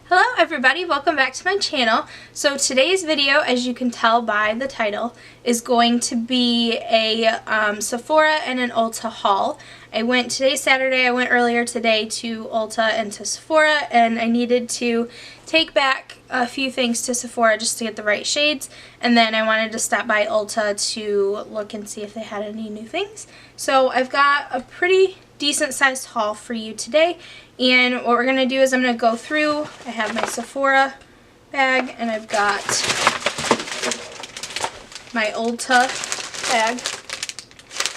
Hello everybody, welcome back to my channel. So today's video, as you can tell by the title, is going to be a Sephora and an Ulta haul. Today's Saturday, I went earlier today to Ulta and to Sephora, and I needed to take back a few things to Sephora just to get the right shades, and then I wanted to stop by Ulta to look and see if they had any new things. So I've got a pretty decent sized haul for you today, and what we're going to do is I'm going to go through. I have my Sephora bag and I've got my Ulta bag.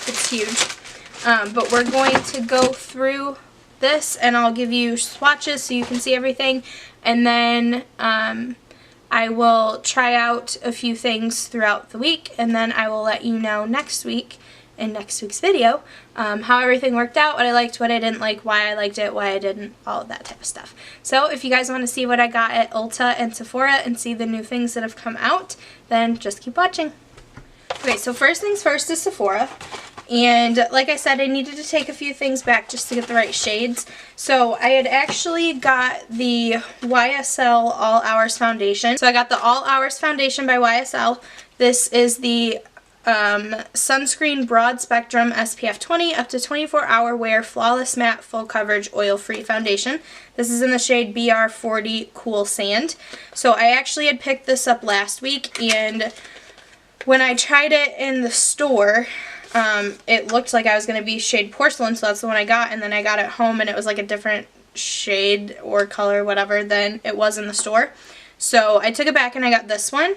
It's huge. But we're going to go through this and I'll give you swatches so you can see everything, and then I will try out a few things throughout the week, and then I will let you know next week in next week's video how everything worked out, what I liked, what I didn't like, why I liked it, why I didn't, all of that type of stuff. So if you guys want to see what I got at Ulta and Sephora and see the new things that have come out, then just keep watching. Okay, so first things first is Sephora. And like I said, I needed to take a few things back just to get the right shades. So I had actually got the YSL All Hours Foundation. So I got the All Hours Foundation by YSL. This is the sunscreen broad spectrum SPF 20 up to 24-hour wear flawless matte full coverage oil-free foundation. This is in the shade BR40 Cool Sand. So I actually had picked this up last week, and when I tried it in the store, it looked like I was going to be shade Porcelain, so that's the one I got, and then I got it home and it was like a different shade or color, whatever, than it was in the store. So I took it back and I got this one,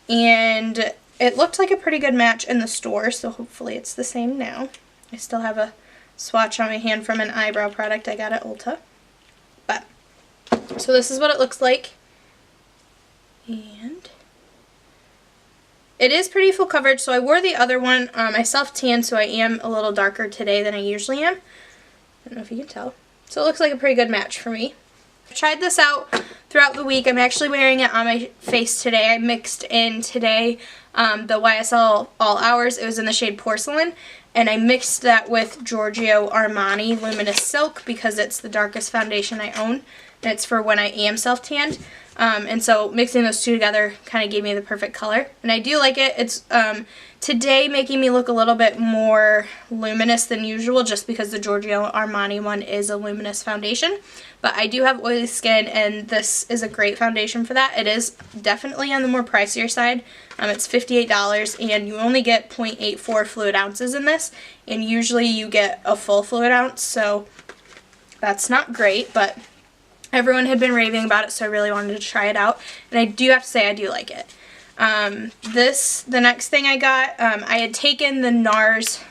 and it looked like a pretty good match in the store, so hopefully it's the same now. I still have a swatch on my hand from an eyebrow product I got at Ulta. But, so this is what it looks like. And it is pretty full coverage, so I wore the other one. I self-tanned, so I am a little darker today than I usually am. I don't know if you can tell. So it looks like a pretty good match for me. I've tried this out throughout the week. I'm actually wearing it on my face today. I mixed in today the YSL All Hours. It was in the shade Porcelain, and I mixed that with Giorgio Armani Luminous Silk because it's the darkest foundation I own, and it's for when I am self-tanned. And so mixing those two together kind of gave me the perfect color, and I do like it. It's today making me look a little bit more luminous than usual just because the Giorgio Armani one is a luminous foundation. But I do have oily skin, and this is a great foundation for that. It is definitely on the more pricier side. It's $58, and you only get 0.84 fluid ounces in this, and usually you get a full fluid ounce, so that's not great, but everyone had been raving about it, so I really wanted to try it out, and I do have to say I do like it. The next thing I got, I had taken the NARS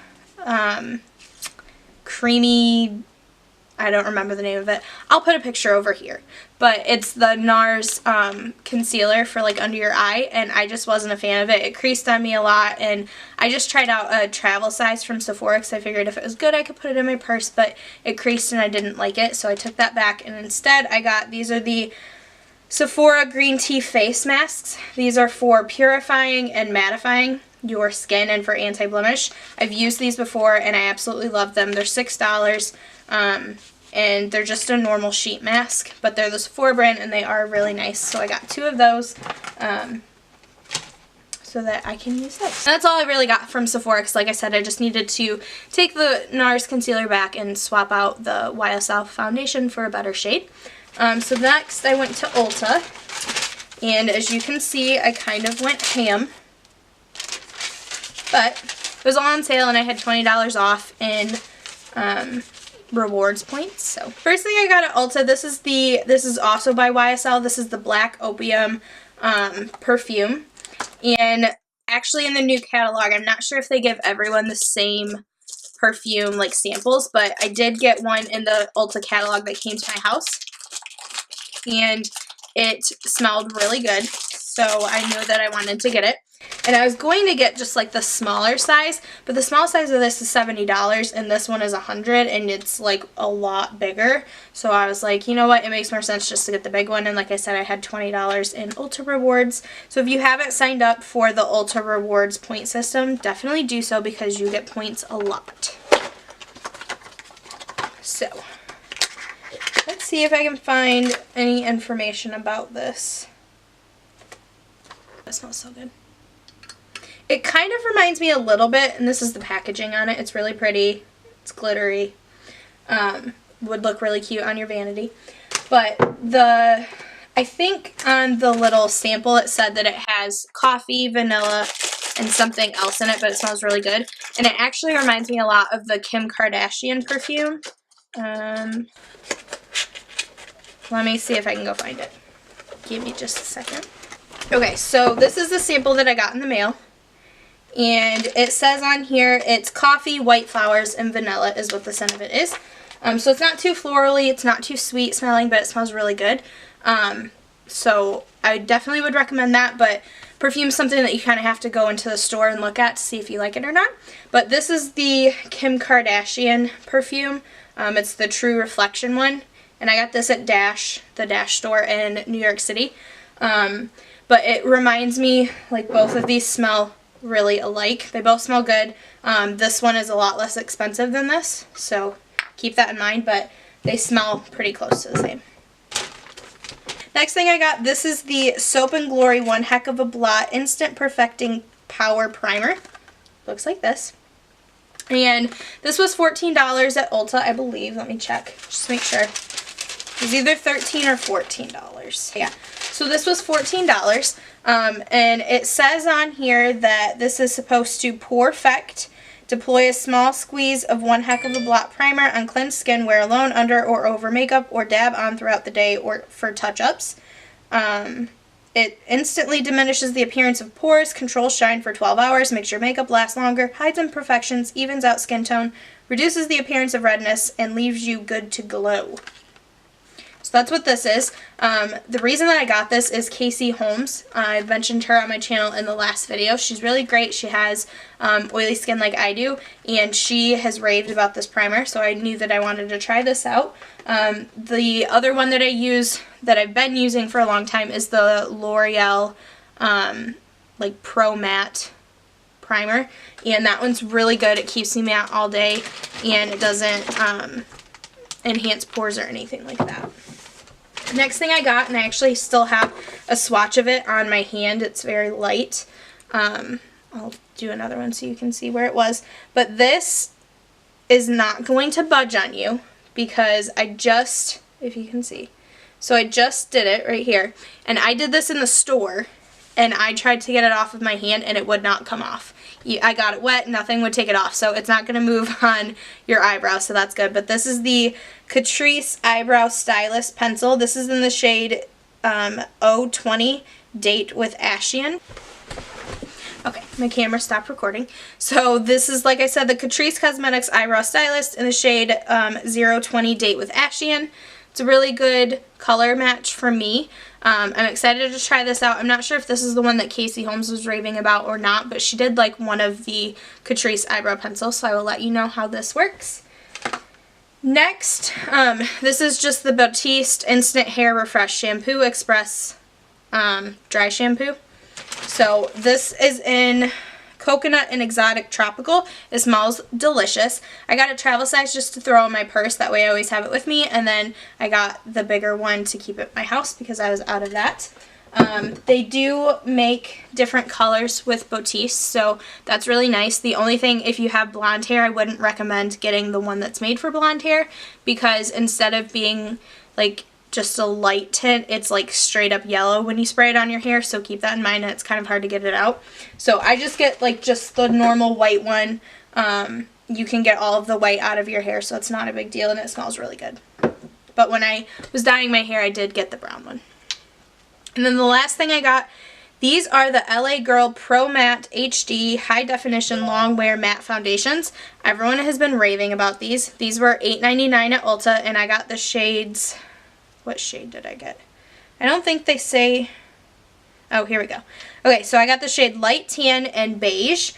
creamy, I don't remember the name of it. I'll put a picture over here. But it's the NARS concealer for like under your eye, and I just wasn't a fan of it. It creased on me a lot, and I just tried out a travel size from Sephora because I figured if it was good I could put it in my purse, but it creased and I didn't like it, so I took that back, and instead I got, these are the Sephora Green Tea Face Masks. These are for purifying and mattifying your skin and for anti-blemish. I've used these before and I absolutely love them. They're $6. And they're just a normal sheet mask, but they're the Sephora brand and they are really nice. So I got 2 of those so that I can use those. And that's all I really got from Sephora because, like I said, I just needed to take the NARS concealer back and swap out the YSL foundation for a better shade. So next I went to Ulta, and as you can see, I kind of went ham, but it was all on sale and I had $20 off in rewards points. So first thing I got at Ulta, this is also by YSL. This is the Black Opium perfume, and actually in the new catalog, I'm not sure if they give everyone the same perfume like samples, but I did get one in the Ulta catalog that came to my house, and it smelled really good, so I knew that I wanted to get it. And I was going to get just like the smaller size, but the small size of this is $70 and this one is $100, and it's like a lot bigger. So I was like, you know what, it makes more sense just to get the big one. And like I said, I had $20 in Ulta Rewards. So if you haven't signed up for the Ulta Rewards point system, definitely do so because you get points a lot. So let's see if I can find any information about this. It smells so good. It kind of reminds me a little bit, and this is the packaging on it. It's really pretty. It's glittery. Would look really cute on your vanity. But I think on the little sample it said that it has coffee, vanilla, and something else in it, but it smells really good. And it actually reminds me a lot of the Kim Kardashian perfume. Let me see if I can go find it. Give me just a second. Okay, so this is the sample that I got in the mail. And it says on here it's coffee, white flowers, and vanilla is what the scent of it is. So it's not too florally, it's not too sweet smelling, but it smells really good. So I definitely would recommend that, but perfume is something that you kind of have to go into the store and look at to see if you like it or not. But this is the Kim Kardashian perfume. It's the True Reflection one. And I got this at Dash, the Dash store in New York City. But it reminds me, like, both of these smell really alike. They both smell good. This one is a lot less expensive than this, so keep that in mind, but they smell pretty close to the same. Next thing I got, this is the Soap & Glory One Heck of a Blot Instant Perfecting Power Primer. Looks like this. And this was $14 at Ulta, I believe. Let me check, just to make sure. It was either $13 or $14. Yeah, so this was $14. And it says on here that this is supposed to Perfect. Deploy a small squeeze of One Heck of a Blot primer on cleansed skin, wear alone, under, or over makeup, or dab on throughout the day or for touch-ups. It instantly diminishes the appearance of pores, controls shine for 12 hours, makes your makeup last longer, hides imperfections, evens out skin tone, reduces the appearance of redness, and leaves you good to glow. So that's what this is. The reason that I got this is Casey Holmes. I mentioned her on my channel in the last video. She's really great. She has oily skin like I do, and she has raved about this primer, so I knew that I wanted to try this out. The other one that I use, that I've been using for a long time, is the L'Oreal like Pro Matte primer, and that one's really good. It keeps me matte all day, and it doesn't enhance pores or anything like that. Next thing I got, and I actually still have a swatch of it on my hand. It's very light. I'll do another one so you can see where it was. But this is not going to budge on you because I just, if you can see, so I just did it right here. And I did this in the store, and I tried to get it off of my hand, and it would not come off. I got it wet, nothing would take it off, so it's not going to move on your eyebrow, so that's good. But this is the Catrice Eyebrow Stylist Pencil. This is in the shade 020 Date with Ashen. Okay, my camera stopped recording. So this is, like I said, the Catrice Cosmetics Eyebrow Stylist in the shade 020 Date with Ashen. It's a really good color match for me. I'm excited to try this out. I'm not sure if this is the one that Casey Holmes was raving about or not, but she did like one of the Catrice eyebrow pencils, so I will let you know how this works. Next, this is just the Batiste Instant Hair Refresh Shampoo Express Dry Shampoo. So this is in Coconut and Exotic Tropical. It smells delicious. I got a travel size just to throw in my purse. That way I always have it with me. And then I got the bigger one to keep at my house because I was out of that. They do make different colors with Batiste, so that's really nice. The only thing, if you have blonde hair, I wouldn't recommend getting the one that's made for blonde hair because instead of being like just a light tint, it's like straight up yellow when you spray it on your hair, so keep that in mind, and it's kind of hard to get it out. So I just get like just the normal white one. You can get all of the white out of your hair, so it's not a big deal, and it smells really good. But when I was dyeing my hair, I did get the brown one. And then the last thing I got, these are the LA Girl Pro Matte HD High Definition Long Wear Matte Foundations. Everyone has been raving about these. These were $8.99 at Ulta, and I got the shades. What shade did I get? I don't think they say. Oh, here we go. Okay, so I got the shade Light Tan and Beige.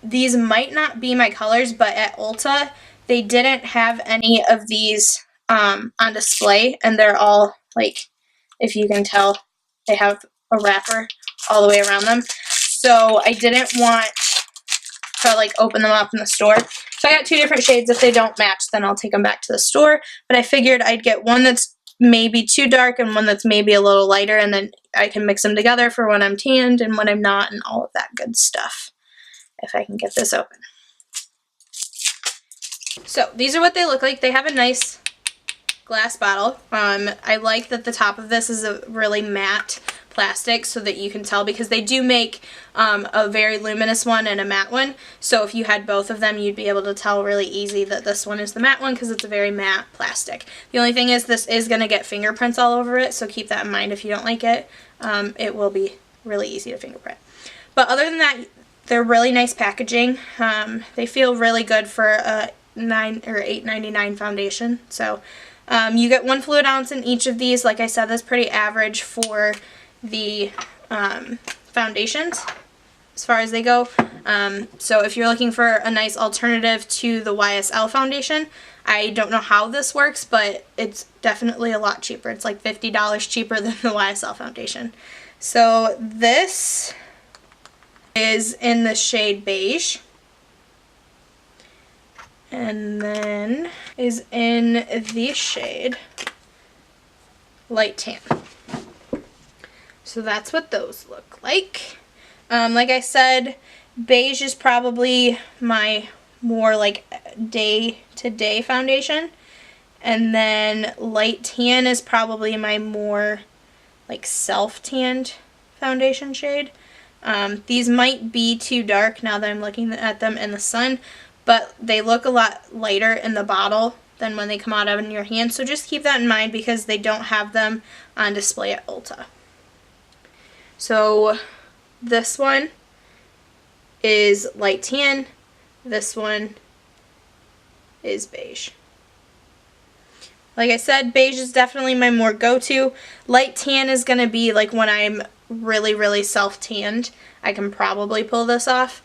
These might not be my colors, but at Ulta, they didn't have any of these on display, and they're all, like, if you can tell, they have a wrapper all the way around them. So I didn't want to like open them up in the store. So I got 2 different shades. If they don't match, then I'll take them back to the store. But I figured I'd get one that's maybe too dark and one that's maybe a little lighter, and then I can mix them together for when I'm tanned and when I'm not and all of that good stuff. If I can get this open. So these are what they look like. They have a nice glass bottle. I like that the top of this is a really matte plastic so that you can tell, because they do make a very luminous one and a matte one. So if you had both of them, you'd be able to tell really easy that this one is the matte one because it's a very matte plastic. The only thing is this is going to get fingerprints all over it, so keep that in mind if you don't like it. It will be really easy to fingerprint. But other than that, they're really nice packaging. They feel really good for a $9 or $8.99 foundation. So you get 1 fluid ounce in each of these. Like I said, that's pretty average for the foundations as far as they go. So if you're looking for a nice alternative to the YSL foundation, I don't know how this works, but it's definitely a lot cheaper. It's like $50 cheaper than the YSL foundation. So this is in the shade beige. And then is in the shade light tan. So that's what those look like. Like I said, beige is probably my more like day-to-day foundation. And then light tan is probably my more like self-tanned foundation shade. These might be too dark now that I'm looking at them in the sun, but they look a lot lighter in the bottle than when they come out of your hand. So just keep that in mind because they don't have them on display at Ulta. So this one is light tan. This one is beige. Like I said, beige is definitely my more go-to. Light tan is going to be like when I'm really, really self-tanned. I can probably pull this off.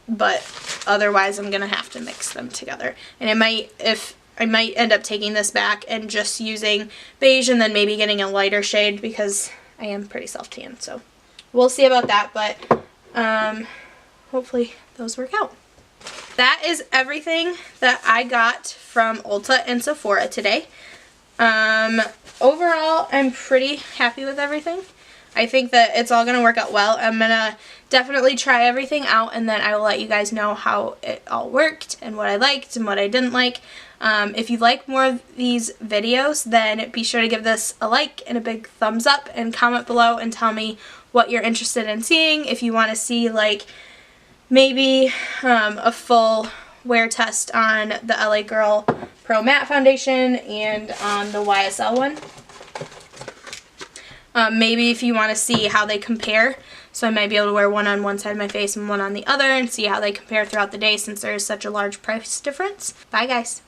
But otherwise I'm going to have to mix them together. And I might end up taking this back and just using beige and then maybe getting a lighter shade because I am pretty self-tanned. So we'll see about that, but hopefully those work out. That is everything that I got from Ulta and Sephora today. Overall, I'm pretty happy with everything. I think that it's all going to work out well. I'm going to definitely try everything out, and then I will let you guys know how it all worked and what I liked and what I didn't like. If you like more of these videos, then be sure to give this a like and a big thumbs up and comment below and tell me what you're interested in seeing. If you want to see like maybe a full wear test on the LA Girl Pro Matte Foundation and on the YSL one. Maybe if you want to see how they compare, so I might be able to wear one on one side of my face and one on the other and see how they compare throughout the day since there is such a large price difference. Bye guys.